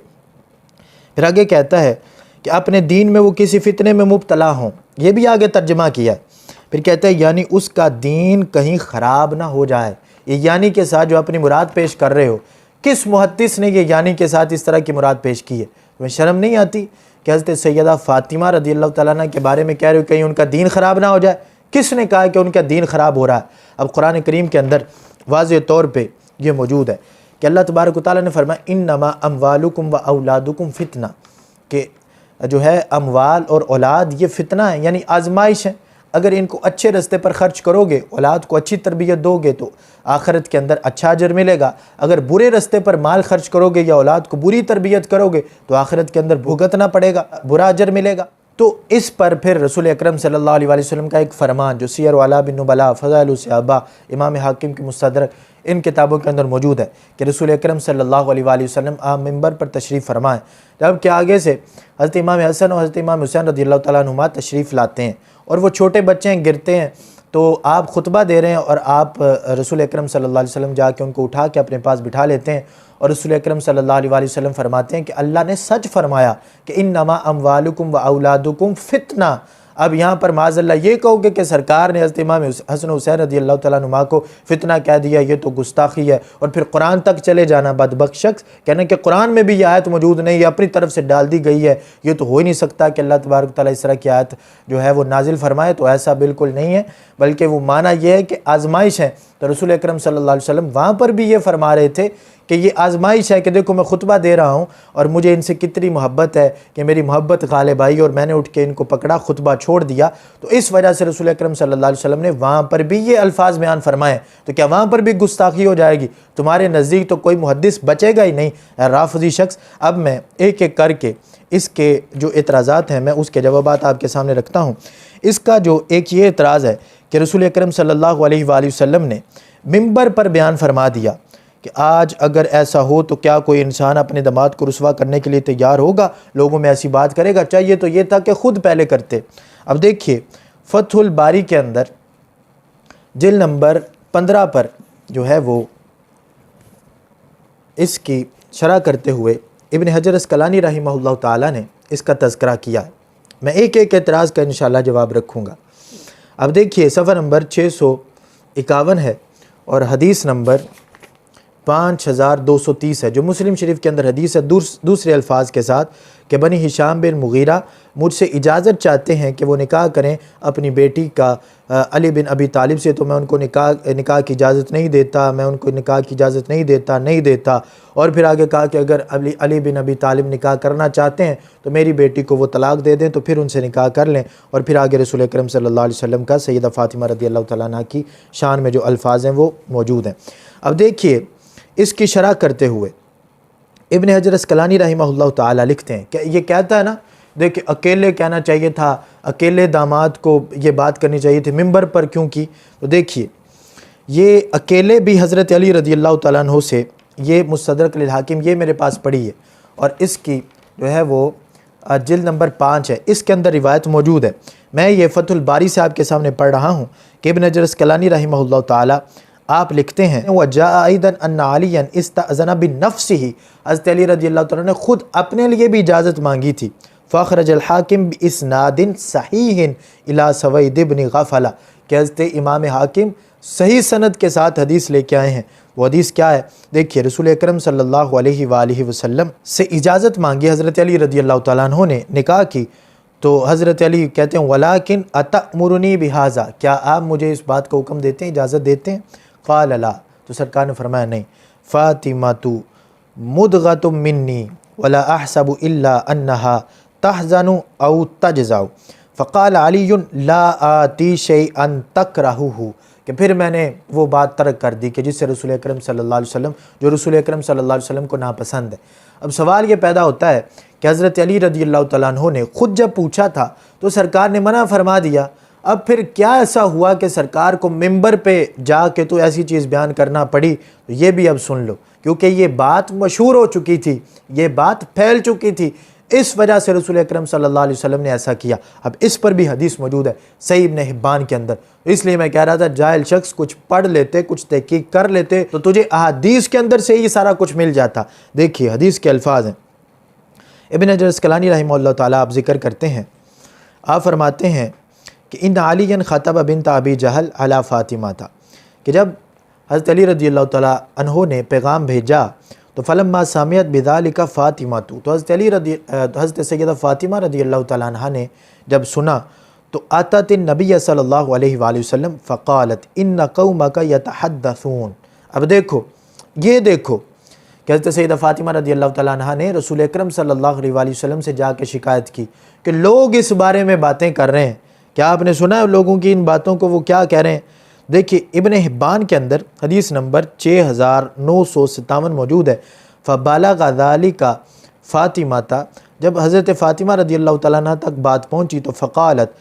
फिर आगे कहता है कि अपने दीन में वो किसी फितने में मुब्तला हों, ये भी आगे तर्जमा किया। फिर कहता है यानी उसका दीन कहीं ख़राब ना हो जाए। ये यानी के साथ जो अपनी मुराद पेश कर रहे हो, किस मुहद्दिस ने ये यानी के साथ इस तरह की मुराद पेश की है? तुम्हें शर्म नहीं आती कि हज़रत सैयदा फ़ातिमा रदी अल्लाह तआला अन्हा के बारे में कह रहे हो कहीं उनका दीन ख़राब ना हो जाए? किसने कहा कि उनका दीन ख़राब हो रहा है? अब कुरान करीम के अंदर वाज़ेह तौर पे ये मौजूद है कि अल्लाह तबारक व तआला ने फरमाया इन्नमा अम्वालुकुम व औलादुकुम फ़ितना, कि जो है अमवाल और औलाद ये फ़ितना है, यानी आजमाइश है। अगर इनको अच्छे रास्ते पर ख़र्च करोगे, औलाद को अच्छी तरबियत दोगे तो आखिरत के अंदर अच्छा अजर मिलेगा। अगर बुरे रास्ते पर माल खर्च करोगे या औलाद को बुरी तरबियत करोगे तो आखिरत के अंदर भुगतना पड़ेगा, बुरा अजर मिलेगा। तो इस पर फिर रसूल अकरम सल्लल्लाहु अलैहि वसल्लम का एक फ़रमान जो सियर वाला बिन नुबला फ़ज़ाइल सहाबा इमाम हाकिम की मुस्तदरक इन किताबों के अंदर मौजूद है कि रसूल अकरम सल्लल्लाहु अलैहि वसल्लम आप मिंबर पर तशरीफ़ फरमाएं, जब के आगे से हज़रत इमाम हसन और हज़रत इमाम हुसैन रज़ी अल्लाह तआला अन्हुमा तशरीफ़ लाते हैं और वो छोटे बच्चे हैं, गिरते हैं, तो आप खुतबा दे रहे हैं और आप रसूल अकरम सल्लल्लाहु अलैहि वसल्लम जाके उनको उठा के अपने पास बिठा लेते हैं और रसूल अकरम सल्लल्लाहु अलैहि वसल्लम फरमाते हैं कि अल्लाह ने सच फरमाया कि इन्नमा अम्वालुकुम व औलादुकुम फ़ितना। अब यहाँ पर माज़अल्लाह ये कहोगे कि सरकार ने हज़रत इमाम हसन हुसैन रज़ी अल्लाह तआला अन्हुमा को फ़ितना कह दिया, ये तो गुस्ताखी है। और फिर कुरान तक चले जाना, बदबख्त शख्स कहना कि कुरान में भी ये आयत मौजूद नहीं, ये अपनी तरफ से डाल दी गई है, ये तो हो ही नहीं सकता कि अल्लाह तबारक व तआला इस तरह की आयत जो है वो नाजिल फरमाए। तो ऐसा बिल्कुल नहीं है, बल्कि वो माना यह है कि आजमाइश है। तो रसूल अकरम सल्लल्लाहु अलैहि वसल्लम वहाँ पर भी ये फरमा रहे थे कि ये आजमाइश है कि देखो मैं खुतबा दे रहा हूँ और मुझे इनसे कितनी मोहब्बत है कि मेरी मोहब्बत गालिब आई और मैंने उठ के इनको पकड़ा, खुतबा छोड़ दिया। तो इस वजह से रसूल अकरम सल्लल्लाहु अलैहि वसल्लम ने वहाँ पर भी ये अल्फाज बयान फरमाए। तो क्या वहाँ पर भी गुस्ताखी हो जाएगी? तुम्हारे नज़दीक तो कोई मुहद्दिस बचेगा ही नहीं, राफ़िज़ी शख्स। अब मैं एक एक करके इसके जो एतराज़ात हैं मैं उसके जवाबात आपके सामने रखता हूँ। इसका जो एक ये एतराज़ है कि रसूल अकरम सल्लल्लाहु अलैहि वसल्लम ने मिंबर पर बयान फरमा दिया कि आज अगर ऐसा हो तो क्या कोई इंसान अपने दामाद को रुसवा करने के लिए तैयार होगा, लोगों में ऐसी बात करेगा? चाहिए तो ये था कि ख़ुद पहले करते। अब देखिए फ़तहुल बारी के अंदर जिल्द नंबर 15 पर जो है वो इसकी शरह करते हुए इब्न हजर अस्क़लानी रहमहुल्लाह ताला ने इसका तज़किरा किया है। मैं एक एक एतराज़ का इंशाअल्लाह जवाब रखूँगा। अब देखिए सफ़ा नंबर 651 है और हदीस नंबर 5230 है, जो मुस्लिम शरीफ के अंदर हदीस है दूसरे अल्फाज के साथ कि बनी हिशाम बिन मुगीरा मुझसे इजाज़त चाहते हैं कि वो निकाह करें अपनी बेटी का अली बिन अबी तालिब से, तो मैं उनको निकाह की इजाज़त नहीं देता, मैं उनको निकाह की इजाज़त नहीं देता। और फिर आगे कहा कि अगर अली बिन अबी तालिब निकाह करना चाहते हैं तो मेरी बेटी को वो तलाक दे दें, तो फिर उनसे निकाह कर लें। और फिर आगे रसूल अकरम सल्लल्लाहु अलैहि वसल्लम का सैयदा फ़ातिमा रदी अल्लाह तआला अन्हा की शान में जो अल्फाज हैं वो मौजूद हैं। अब देखिए इसकी शरह करते हुए इब्न हजर अस्क़लानी रहमहुल्लाह ताला लिखते हैं कि ये कहता है ना, देखिए अकेले कहना चाहिए था, अकेले दामाद को ये बात करनी चाहिए थी, मिंबर पर क्यों की? तो देखिए ये अकेले भी हज़रत अली रज़ी अल्लाह तआला अन्हु से, ये मुस्तदरक लिल हाकिम ये मेरे पास पड़ी है और इसकी जो है वो जिल्द नंबर 5 है, इसके अंदर रिवायत मौजूद है। मैं ये फ़तहुल बारी से आपके सामने पढ़ रहा हूँ कि इब्न हजर अस्क़लानी रहमहुल्लाह ताला आप लिखते हैं वजाअ अयदन अन्ना अलियन इस्तअज़न बिनफ्सिही, हज़रत अली रज़ी अल्लाह तआला ने ख़ुद अपने लिए भी इजाज़त मांगी थी। फ़ख़रजल हाकिम बिइस्नादिन सहीहिन इला सवैद इब्न गफ़ला, कि हज़रत इमाम हाकिम सही सनद के साथ हदीस लेके आए हैं। वो हदीस क्या है? देखिए रसूल अकरम सल्लल्लाहु अलैहि वसल्लम से इजाज़त मांगी हज़रत अली रज़ी अल्लाह तआला अन्हु ने निकाह की, तो हज़रत अली कहते हैं वलाकिन अतअमुरुनी बिहाज़ा, क्या आप मुझे इस बात का हुक्म देते हैं, इजाज़त देते हैं? क़ाल ला, तो सरकार ने फरमाया नहीं। फ़ातिमातु मुदग़तुम मिन्नी वला अहसबु इल्ला अन्नहा तहज़नु औ तजज़ाउ, फ़क़ाल अलीयुन ला आती शैअन तकरहुहु, कि फिर मैंने वो बात तर्क कर दी कि जिससे रसूल अकरम सल्लल्लाहु अलैहि वसल्लम, जो रसूल अकरम सल्लल्लाहु अलैहि वसल्लम को नापसंद है। अब सवाल ये पैदा होता है कि हज़रत अली रज़ी अल्लाह तआला अन्हु ने ख़ुद जब पूछा था तो सरकार ने मना फरमा दिया। अब फिर क्या ऐसा हुआ कि सरकार को मिंबर पे जाके तो ऐसी चीज़ बयान करना पड़ी? तो ये भी अब सुन लो, क्योंकि ये बात मशहूर हो चुकी थी, ये बात फैल चुकी थी, इस वजह से रसूल अकरम सल्लल्लाहु अलैहि वसल्लम ने ऐसा किया। अब इस पर भी हदीस मौजूद है सही इब्न हिब्बान के अंदर। इसलिए मैं कह रहा था जाहिल शख्स कुछ पढ़ लेते, कुछ तहकीक कर लेते तो तुझे अहादीस के अंदर से ही सारा कुछ मिल जाता। देखिए हदीस के अल्फाज हैं, इब्न हजर अस्कलानी रहमहुल्लाह ताला आप जिक्र करते हैं, आप फरमाते हैं कि इन अलीयन ख़तब बिन्त अबी जहल अला फ़ातिमा था, कि जब हज़रत अली रज़ी अल्लाह ताला अन्हु ने पैगाम भेजा तो फ़लम्मा सामियत बिज़ालिका फ़ातिमा तो हज़रत सैयदा फ़ातिमा रज़ी अल्लाह ताला अन्हा ने जब सुना तो आतत नबी सल्लल्लाहु अलैहि वसल्लम फ़क़ालत इन्न कौमका यतहद्दसून। अब देखो, ये देखो कि हज़रत सैयदा फ़ातिमा रज़ी अल्लाह ताला अन्हा ने रसूल अकरम सल्लल्लाहु अलैहि वसल्लम से जाके शिकायत की कि लोग इस बारे में बातें कर रहे हैं, क्या आपने सुना है लोगों की इन बातों को, वो क्या कह रहे हैं? देखिए इब्न हिब्बान के अंदर हदीस नंबर 6957 मौजूद है। फ़बालग़ ज़ालिका फ़ातिमाता, जब हज़रत फ़ातिमा रज़ी अल्लाह तआला अन्हा तक बात पहुँची तो फ़क़ालत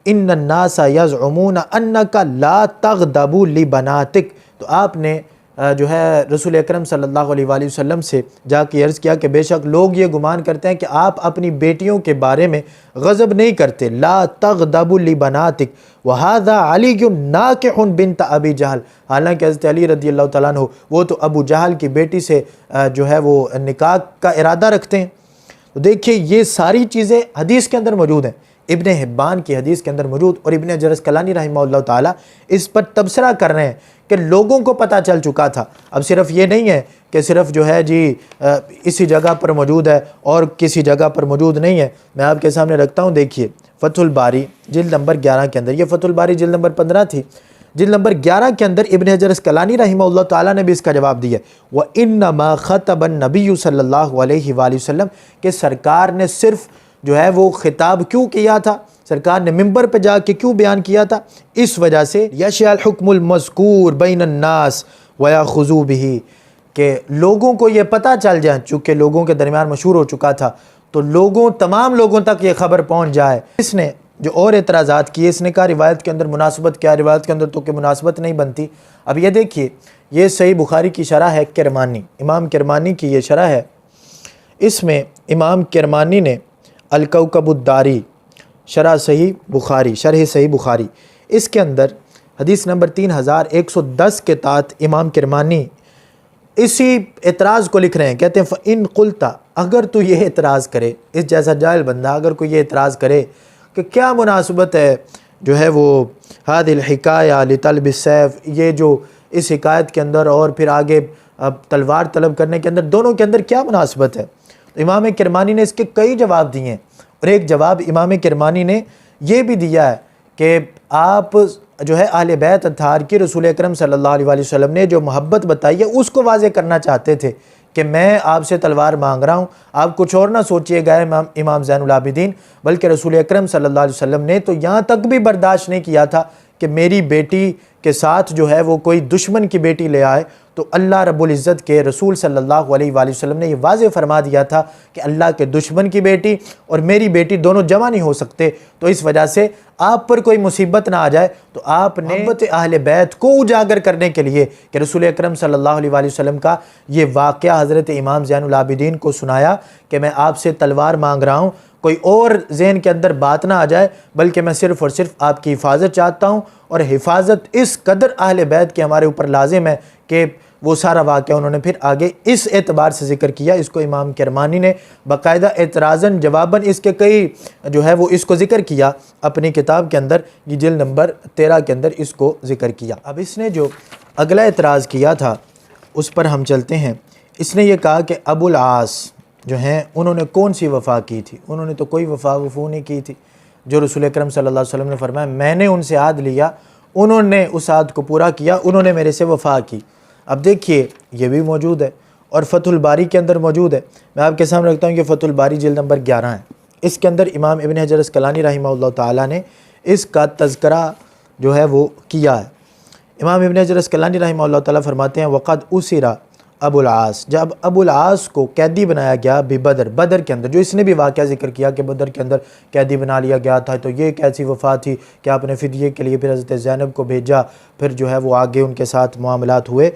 इन्नन्नास यज़उमून अन्नका ला तग़दबू लिबनातिक, तो आपने जो है रसूल अकरम सल्लल्लाहु अलैहि वसल्लम से जाके अर्ज़ किया कि बेशक लोग ये गुमान करते हैं कि आप अपनी बेटियों के बारे में गज़ब नहीं करते। ला तग़दबू लिबनातिक वहाज़ा अलीयुन नाकिहुन बिन्त अबी जहल, हालांकि हज़रत अली रज़ी अल्लाह तआला अन्हु वो तो अबू जहल की बेटी से जो है वो निकाह का इरादा रखते हैं। तो देखिए ये सारी चीज़ें हदीस के अंदर मौजूद हैं, इब्न हिब्बान की हदीस के अंदर मौजूद, और इब्न हजर अस्कलानी रहमहुल्लाह ताला इस पर तबसरा कर रहे हैं कि लोगों को पता चल चुका था। अब सिर्फ ये नहीं है कि सिर्फ जो है जी इसी जगह पर मौजूद है और किसी जगह पर मौजूद नहीं है। मैं आपके सामने रखता हूँ, देखिए फ़तहुल बारी जिल्द नंबर 11 के अंदर, ये फ़तहुल बारी जिल्द नंबर 15 थी, जिल्द नंबर 11 के अंदर इब्न हजर अस्कलानी रहमहुल्लाह ताला ने भी इसका जवाब दिया। व इन्नमा ख़तबन नबी सल्लल्लाहु अलैहि वसल्लम, के सरकार ने सिर्फ जो है वो खिताब क्यों किया था, सरकार ने मिंबर पे जाके क्यों बयान किया था? इस वजह से यशअल हुक्मुल मज़कूर बैनन नास व याख़ुज़ू बिही, के लोगों को ये पता चल जाए, चूँकि लोगों के दरमियान मशहूर हो चुका था तो लोगों तमाम लोगों तक ये ख़बर पहुँच जाए। इसने जो और एतराज़ात किए, इसने कहा रिवायत के अंदर मुनासबत क्या, रिवायत के अंदर तो कि मुनासबत नहीं बनती। अब ये देखिए, ये सही बुखारी की शरह है किरमानी, इमाम किरमानी की ये शरह है। इसमें इमाम किरमानी ने अल-कौकबुद्दारी शरह सही बुखारी, शरह सही बुखारी, इसके अंदर हदीस नंबर 3110 के तहत इमाम किरमानी इसी एतराज़ को लिख रहे हैं। कहते हैं फ़इन कुल्ता, अगर तू ये एतराज़ करे, इस जैसा जाहिल बंदा अगर कोई ये एतराज़ करे कि क्या मुनासबत है जो है वो हादिल हिकाया लितलब सैफ, ये जो इस हिकायत के अंदर और फिर आगे अब तलवार तलब करने के अंदर, दोनों के अंदर क्या मुनासबत है? तो इमाम किरमानी ने इसके कई जवाब दिए हैं, और एक जवाब इमाम किरमानी ने ये भी दिया है कि आप जो है अहले बैत अत्हार की रसूल अकरम सल्लल्लाहु अलैहि वसल्लम ने जो मोहब्बत बताई है उसको वाज़े करना चाहते थे कि मैं आपसे तलवार मांग रहा हूँ, आप कुछ और ना सोचिएगा इमाम ज़ैनुल आबिदीन, बल्कि रसूल अकरम सल्लल्लाहु अलैहि वसल्लम ने तो यहाँ तक भी बर्दाश्त नहीं किया था कि मेरी बेटी के साथ जो है वो कोई दुश्मन की बेटी ले आए। तो अल्लाह रब्बुल इज़्ज़त के रसूल सल्लल्लाहु अलैहि वसल्लम ने ये वाज़े फरमा दिया था कि अल्लाह के दुश्मन की बेटी और मेरी बेटी दोनों जमा नहीं हो सकते, तो इस वजह से आप पर कोई मुसीबत ना आ जाए तो आपने मोहब्बत अहले बैत को उजागर करने के लिए कि रसूल अकरम सल्लल्लाहु अलैहि वसल्लम का ये वाक़या हज़रत इमाम ज़ैनुल आबिदीन को सुनाया कि मैं आपसे तलवार मांग रहा हूँ, कोई और ज़हन के अंदर बात ना आ जाए, बल्कि मैं सिर्फ़ और सिर्फ आपकी हिफाजत चाहता हूँ। और हिफाजत इस कदर अहले बैत के हमारे ऊपर लाजिम है कि वो सारा वाक़या उन्होंने फिर आगे इस एतबार से ज़िक्र किया। इसको इमाम किरमानी ने बाकायदा एतराज़न जवाबन इसके कई जो है वो इसको ज़िक्र किया अपनी किताब के अंदर, ये जिल्द नंबर 13 के अंदर इसको ज़िक्र किया। अब इसने जो अगला एतराज़ किया था उस पर हम चलते हैं। इसने ये कहा कि अबुल आस जो हैं उन्होंने कौन सी वफ़ा की थी? उन्होंने तो कोई वफ़ा नहीं की थी। जो रसूल अकरम सल्लल्लाहु अलैहि वसल्लम ने फरमाया मैंने उनसे आद लिया, उन्होंने उस आद को पूरा किया, उन्होंने मेरे से वफ़ा की। अब देखिए ये भी मौजूद है और फ़तहुल बारी के अंदर मौजूद है। मैं आपके सामने रखता हूँ कि फ़तहुल बारी जिल्द नंबर 11 है इसके अंदर इमाम इब्न हजर अस्कलानी रहमहुल्लाह ताला ने इसका तज़किरा जो है वो किया है। इमाम इब्न हजर अस्कलानी रहमहुल्लाह ताला फरमाते हैं वक़द उसिरा अबुल आस, जब अबुल आस को कैदी बनाया गया बदर, बदर के अंदर, जो इसने भी वाक़या ज़िक्र किया कि बदर के अंदर कैदी बना लिया गया था, तो ये कैसी वफ़ा थी कि आपने फ़िदिये के लिए फिर हज़रत ज़ैनब को भेजा, फिर जो है वो आगे उनके साथ मामलात हुए।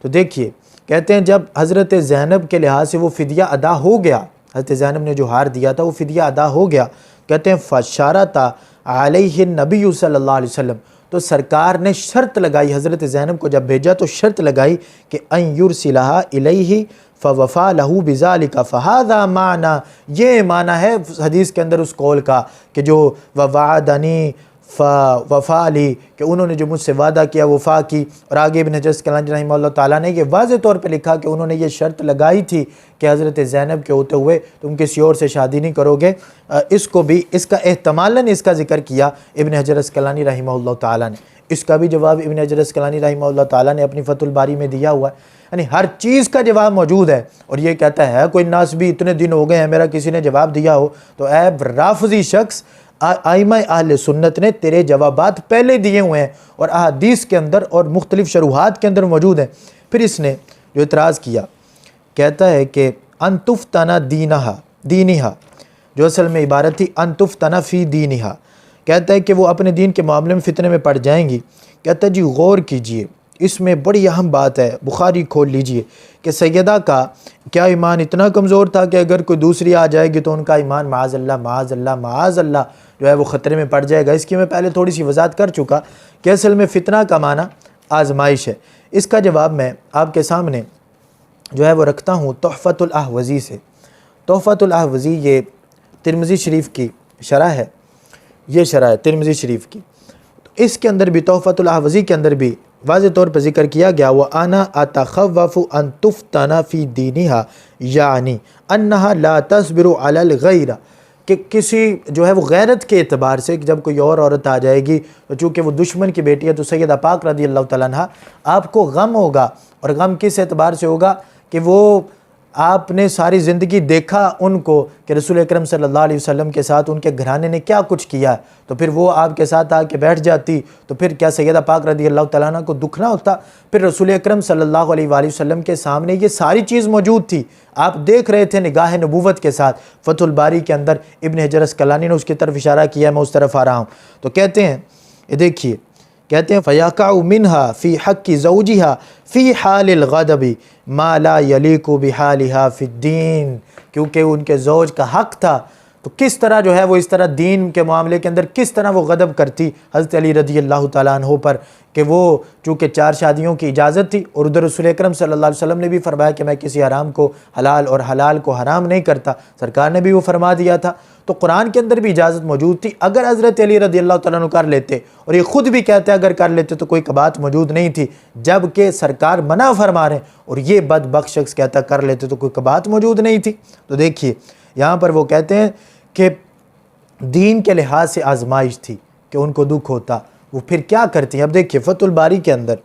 तो देखिए कहते हैं जब हज़रत ज़ैनब के लिहाज से वो फ़िदिया अदा हो गया, हज़रत ज़ैनब ने जो हार दिया था वो फ़िदिया अदा हो गया, कहते हैं फ़शारता अलैहि नबी सल्लल्लाहु अलैहि वसल्लम, तो सरकार ने शर्त लगाई, हज़रत ज़ैनब को जब भेजा तो शर्त लगाई कि अन युरसिलहा इलैहि फ़वफ़ा लहू बिज़ालिका फ़हाज़ा माना, ये माना है हदीस के अंदर उस कौल का कि जो ववादनी वफ़ाली, कि उन्होंने जो मुझसे वादा किया वफ़ा की। और आगे इब्न हजर अस्कलानी रहमहुल्लाह ताला ने ये वाज़ेह तौर पे लिखा कि उन्होंने ये शर्त लगाई थी कि हज़रत ज़ैनब के होते हुए तुम किसी और से शादी नहीं करोगे। इसको भी इसका एहतमालन इसका ज़िक्र किया इब्न हजर अस्कलानी रहमहुल्लाह ताला ने। इसका भी जवाब इब्न हजर अस्कलानी रहमहुल्लाह ताला ने अपनी फ़तहुल बारी में दिया हुआ है, यानी हर चीज़ का जवाब मौजूद है। और ये कहता है कोई नास भी इतने दिन हो गए हैं मेरा किसी ने जवाब दिया हो, तो ऐ राफ़ज़ी शख्स, आइमा अहले सुन्नत ने तेरे जवाबात पहले दिए हुए हैं और अहादीस के अंदर और मुख्तलिफ़ शरूहात के अंदर मौजूद हैं। फिर इसने जो इतराज़ किया, कहता है कि अनतुफ्तना दीनिहा, जो असल में इबारत थी अनतुफ्तना फ़ी दीनिहा, कहता है कि वो अपने दीन के मामले में फितने में पड़ जाएंगी। कहता है जी गौर कीजिए, इसमें बड़ी अहम बात है, बुखारी खोल लीजिए कि सैयदा का क्या ईमान इतना कमज़ोर था कि अगर कोई दूसरी आ जाएगी तो उनका ईमान माज़अल्लाह माज़अल्लाह माज़अल्लाह जो है वो ख़तरे में पड़ जाएगा। इसकी मैं पहले थोड़ी सी वजाहत कर चुका कि असल में फ़ितना का माना आजमाइश है। इसका जवाब मैं आपके सामने जो है वो रखता हूँ तोहफ़तुल अहवज़ी से। तोहफ़तुल अहवज़ी ये तिरमिज़ी शरीफ की शरह है, ये शरह है तिरमिज़ी शरीफ की। तो इसके अंदर भी तोहफ़तुल अहवज़ी के अंदर भी वाज़ेह तौर पर ज़िक्र किया गया व आना अतख़व्वफ़ु अन तुफ़्तना फ़ी दीनिहा यानी अन्नहा ला तस्बिरु अलल गैरा, कि किसी जो है वो गैरत के एतबार से जब कोई और औरत आ जाएगी तो चूँकि वो दुश्मन की बेटी है तो सैयदा पाक रज़ियल्लाहु तआला अन्हा आपको गम होगा। और गम किस एतबार से होगा कि वो आपने सारी ज़िंदगी देखा उनको कि रसूल अकरम सल्लल्लाहु अलैहि वसल्लम के साथ उनके घराने ने क्या कुछ किया, तो फिर वो आपके साथ आके बैठ जाती तो फिर क्या सैयदा पाक रज़ियल्लाहु तआला अन्हा को दुख ना होता। फिर रसूल अकरम सल्लल्लाहु अलैहि वसल्लम के सामने ये सारी चीज़ मौजूद थी, आप देख रहे थे निगाह नबूवत के साथ। फ़तहुल बारी के अंदर इब्न हजर अस्कलानी ने उसकी तरफ इशारा किया, मैं उस तरफ आ रहा हूँ। तो कहते हैं ये देखिए, कहते हैं फ़याक़अउ मिन्हा फ़ी हक़्क़ि ज़ौजिहा फ़ी हालिल ग़दबी मा ला यलीक़ु बिहालिहा फ़िद्दीन, क्योंकि उनके ज़ौज का हक़ था तो किस तरह जो है वो इस तरह दीन के मामले के अंदर किस तरह वो गदब करती हज़रत अली रज़ियल्लाहु ताला अन्हु पर कि वो चूँकि 4 शादियों की इजाज़त थी और उधर रसूल अकरम सल्लल्लाहु अलैहि वसल्लम ने भी फरमाया कि मैं किसी हराम को हलाल और हलाल को हराम नहीं करता, सरकार ने भी वो फरमा दिया था। तो कुरान के अंदर भी इजाज़त मौजूद थी। अगर हज़रत अली रज़ियल्लाहु ताला अन्हु कर लेते, और ये ख़ुद भी कहते अगर कर लेते तो कोई बात मौजूद नहीं थी, जबकि सरकार मना फरमा रहे और ये बदबख्त शख्स कहता कर लेते तो कोई बात मौजूद नहीं थी। तो देखिए यहाँ पर वो कहते हैं कि दीन के लिहाज से आजमाइश थी कि उनको दुख होता, वो फिर क्या करती हैं। अब देखिए फ़तहुल बारी के अंदर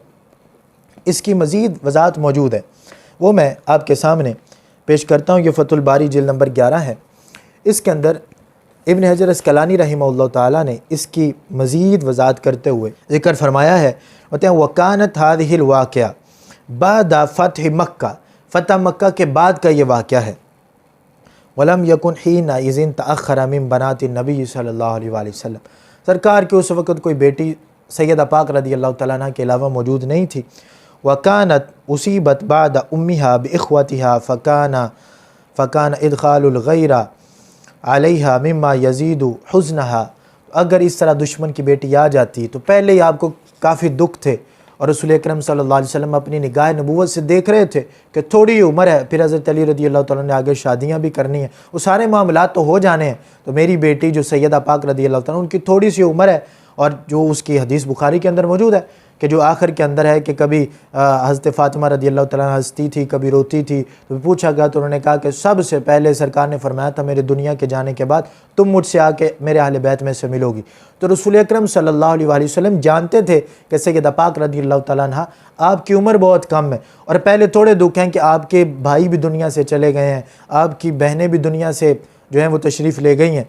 इसकी मज़ीद वजाहत मौजूद है, वो मैं आपके सामने पेश करता हूँ। ये फ़तहुल बारी जिल्द नंबर 11 है। इसके अंदर इब्न हजर अस्कलानी रहमहुल्लाह ताला ने इसकी मज़ीद वजाहत करते हुए ज़िक्र फरमाया है, कहते हैं वकानत हादिहिल वाक़या बाद फ़तह मक्का, फ़तह मक्का के बाद का ये वाक़या है। वलम यकुन हीना इज़िन तअख़्ख़र मिन बनाति नबी सल्लल्लाहु अलैहि वसल्लम, सरकार की उस वक़्त कोई बेटी सैयदा पाक रज़ियल्लाहु तआला अन्हा के अलावा मौजूद नहीं थी। वकानत उसीबत बाद उम्मिहा बिइख़्वतिहा फ़कान इदख़ालुल गैरा अलैहा मिम्मा यज़ीदु हुज़्नहा, अगर इस तरह दुश्मन की बेटी आ जाती तो पहले ही आपको काफ़ी दुख थे और रसूल अकरम सल्लल्लाहु अलैहि वसल्लम अपनी निगाह नबूवत से देख रहे थे कि थोड़ी उम्र है, फिर हज़रत अली रज़ियल्लाहु तआला ने आगे शादियाँ भी करनी है, वो सारे मामलात तो हो जाने हैं। तो मेरी बेटी जो सैयदा पाक रज़ियल्लाहु तआला उनकी थोड़ी सी उम्र है, और जो उसकी हदीस बुखारी के अंदर मौजूद है कि जो आखिर के अंदर है कि कभी हज़रत फ़ातिमा रज़ियल्लाहु तआला हंसती थी कभी रोती थी, तो पूछा गया तो उन्होंने कहा कि सबसे पहले सरकार ने फरमाया था मेरे दुनिया के जाने के बाद तुम मुझसे आके मेरे अहले बैत में से मिलोगी। तो रसूल अकरम सल्लल्लाहु अलैहि वसल्लम जानते थे कि सैयदा पाक रज़ियल्लाहु तआला अन्हा आपकी उम्र बहुत कम है और पहले थोड़े दुख हैं कि आपके भाई भी दुनिया से चले गए हैं, आपकी बहनें भी दुनिया से जो है वो तशरीफ़ ले गई हैं।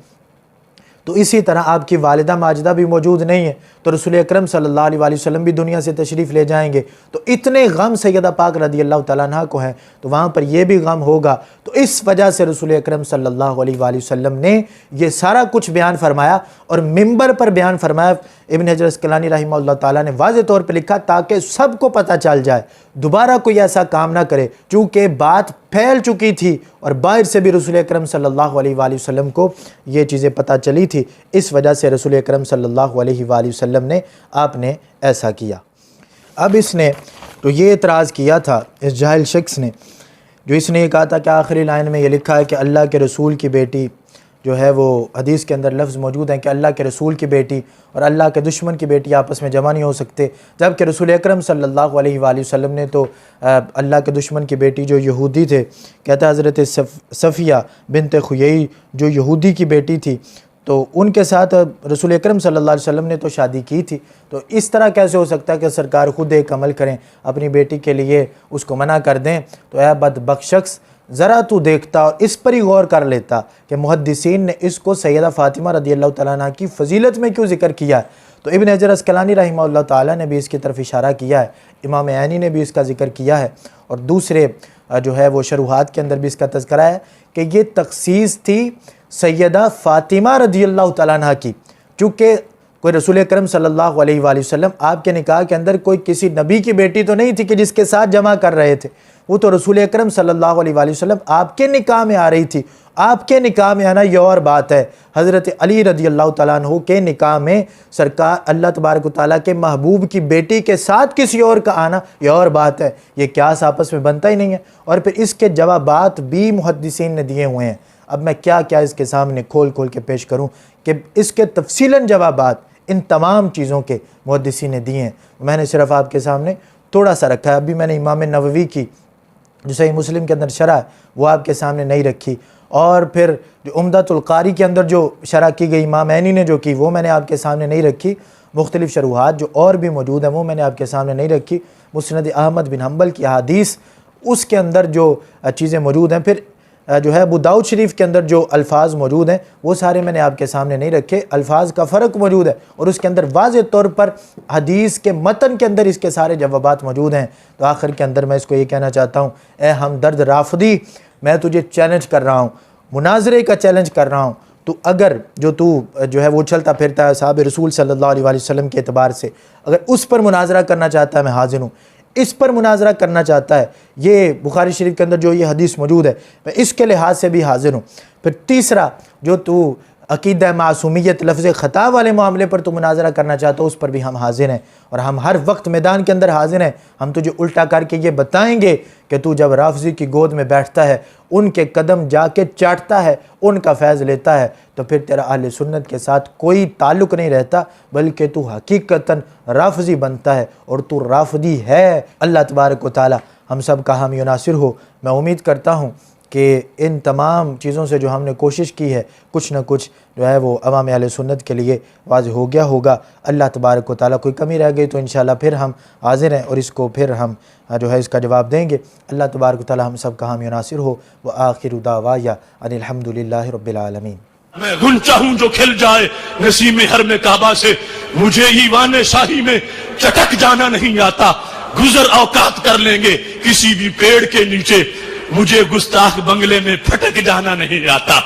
तो इसी तरह आपकी वालिदा माजिदा भी मौजूद नहीं है, तो रसूल अकरम सल्लल्लाहु अलैहि वसल्लम भी दुनिया से तशरीफ़ ले जाएंगे। तो इतने गम सैयदा पाक रज़ी अल्लाह तआला अन्हा को हैं, तो वहाँ पर यह भी गम होगा। तो इस वजह से रसूल अकरम सल्लल्लाहु अलैहि वसल्लम ने ये सारा कुछ बयान फरमाया और मिंबर पर बयान फरमाया। इब्न हजर अस्कलानी रहमतुल्लाह ताला ने वाज़े तौर पर लिखा ताकि सबको पता चल जाए, दोबारा कोई ऐसा काम ना करे, चूँकि बात फैल चुकी थी और बाहर से भी रसूल अकरम सल्लल्लाहु अलैहि वसल्लम को ये चीज़ें पता चली थी। इस वजह से रसूल अकरम सल्लल्लाहु अलैहि वसल्लम ने आपने ऐसा किया। अब इसने तो ये एतराज़ किया था इस जाहिल शख्स ने, जो इसने ये कहा था कि आखिरी लाइन में ये लिखा है कि अल्लाह के रसूल की बेटी जो है वो हदीस के अंदर लफ्ज़ मौजूद हैं कि अल्लाह के रसूल की बेटी और अल्लाह के दुश्मन की बेटी आपस में जमा नहीं हो सकते, जबकि रसूल अकरम सल्लल्लाहु अलैहि वसल्लम ने तो अल्लाह के दुश्मन की बेटी जो यहूदी थे, कहता है हज़रत सफ़िया बिनते खुयई जो यहूदी की बेटी थी, तो उनके साथ रसूल अकरम सल्लल्लाहु अलैहि वसल्लम ने तो शादी की थी। तो इस तरह कैसे हो सकता है कि सरकार खुद एक अमल करें, अपनी बेटी के लिए उसको मना कर दें। तो ऐ बदबख्त शख्स, ज़रा तू देखता और इस पर ही गौर कर लेता कि मुहद्दिसीन ने इसको सैयदा फ़ातिमा रज़ियल्लाहु तआला अन्हा की फ़जीलत में क्यों ज़िक्र किया है। तो इब्न हजर अस्कलानी रहमतुल्लाह ताला ने भी इसकी तरफ इशारा किया है, इमाम ऐनी ने भी इसका ज़िक्र किया है और दूसरे जो है वो शरूहात के अंदर भी इसका तज़किरा है कि ये तख़सीस थी सैयदा फ़ातिमा रज़ियल्लाहु तआला अन्हा की, चूँकि कोई रसूल अकरम सल्लल्लाहु अलैहि वसल्लम आपके निकाह के अंदर कोई किसी नबी की बेटी तो नहीं थी कि जिसके साथ जमा कर रहे थे, वो तो रसूल अकरम सल्लल्लाहु अलैहि वसल्लम आपके निकाह में आ रही थी। आपके निकाह में आना ये और बात है, हज़रत अली रज़ियल्लाहु तआला अन्हु के निकाह में सरकार अल्लाह तबारक व तआला के महबूब की बेटी के साथ किसी और का आना ये और बात है। ये क्यास आपस में बनता ही नहीं है। और फिर इसके जवाबात भी मुहद्दिसीन ने दिए हुए हैं। अब मैं क्या क्या इसके सामने खोल खोल के पेश करूँ कि इसके तफसीलन जवाबात इन तमाम चीज़ों के मुहद्दिसीन ने दिए हैं। मैंने सिर्फ आपके सामने थोड़ा सा रखा है। अभी मैंने इमाम नववी की जो सही मुस्लिम के अंदर शरह है वो आपके सामने नहीं रखी, और फिर जो उम्दतुल कारी के अंदर जो शरह की गई इमाम ऐनी ने जो की वो मैंने आपके सामने नहीं रखी। मुख्तलिफ़ शरूहात जो और भी मौजूद हैं वो मैंने आपके सामने नहीं रखी। मुस्नद अहमद बिन हम्बल की हदीस उसके अंदर जो चीज़ें मौजूद हैं, फिर जो है अबू दाऊद शरीफ के अंदर जो अल्फाज मौजूद हैं वो सारे मैंने आपके सामने नहीं रखे। अल्फाज का फ़र्क मौजूद है और उसके अंदर वाज़े तौर पर हदीस के मतन के अंदर इसके सारे जवाबात मौजूद हैं। तो आखिर के अंदर मैं इसको ये कहना चाहता हूँ, ए हमदर्द राफ़दी, मैं तुझे चैलेंज कर रहा हूँ, मुनाजरे का चैलेंज कर रहा हूँ। तो अगर जो तू जो है वो चलता फिरता है साहब रसूल सल्लल्लाहु अलैहि वसल्लम के एतबार से, अगर उस पर मुनाजरा करना चाहता है मैं हाजिर हूँ। इस पर मुनाजरा करना चाहता है, ये बुखारी शरीफ के अंदर जो ये हदीस मौजूद है मैं इसके लिहाज से भी हाजिर हूँ। फिर तीसरा, जो तू अकीदा मासूमियत लफ्ज़ ख़ता वाले मामले पर तो मुनाजरा करना चाहता हो उस पर भी हम हाजिर हैं और हम हर वक्त मैदान के अंदर हाजिर हैं। हम तुझे उल्टा करके ये बताएंगे कि तू जब राफ़ज़ी की गोद में बैठता है, उनके कदम जाके चाटता है, उनका फैज़ लेता है, तो फिर तेरा अहले सुन्नत के साथ कोई ताल्लुक़ नहीं रहता, बल्कि तू हकीकतन राफ़ज़ी बनता है और तू राफ़दी है। अल्लाह तबारक व तआला हम सब का हामी नासिर हो। मैं उम्मीद करता हूँ कि इन तमाम चीज़ों से जो हमने कोशिश की है कुछ न कुछ जो है वो अवाम अहले सुन्नत के लिए वाज़ेह हो गया होगा। अल्लाह तबारक व तआला कोई कमी रह गई तो इंशाअल्लाह फिर हम हाज़िर हैं और इसको फिर हम जो है इसका जवाब देंगे। अल्लाह तबारक व तआला हम सब का हामी नासिर हो। व आखिरु दावाया अनिल हम्दुलिल्लाहि रब्बिल आलमीन। मैं गुंचा हूँ जो खिल जाए नसीम हर में काबा से, मुझे ईवान शाही में चटक जाना नहीं आता। गुजर औकात कर लेंगे किसी भी पेड़ के नीचे, मुझे गुस्ताख बंगले में फटक जाना नहीं आता।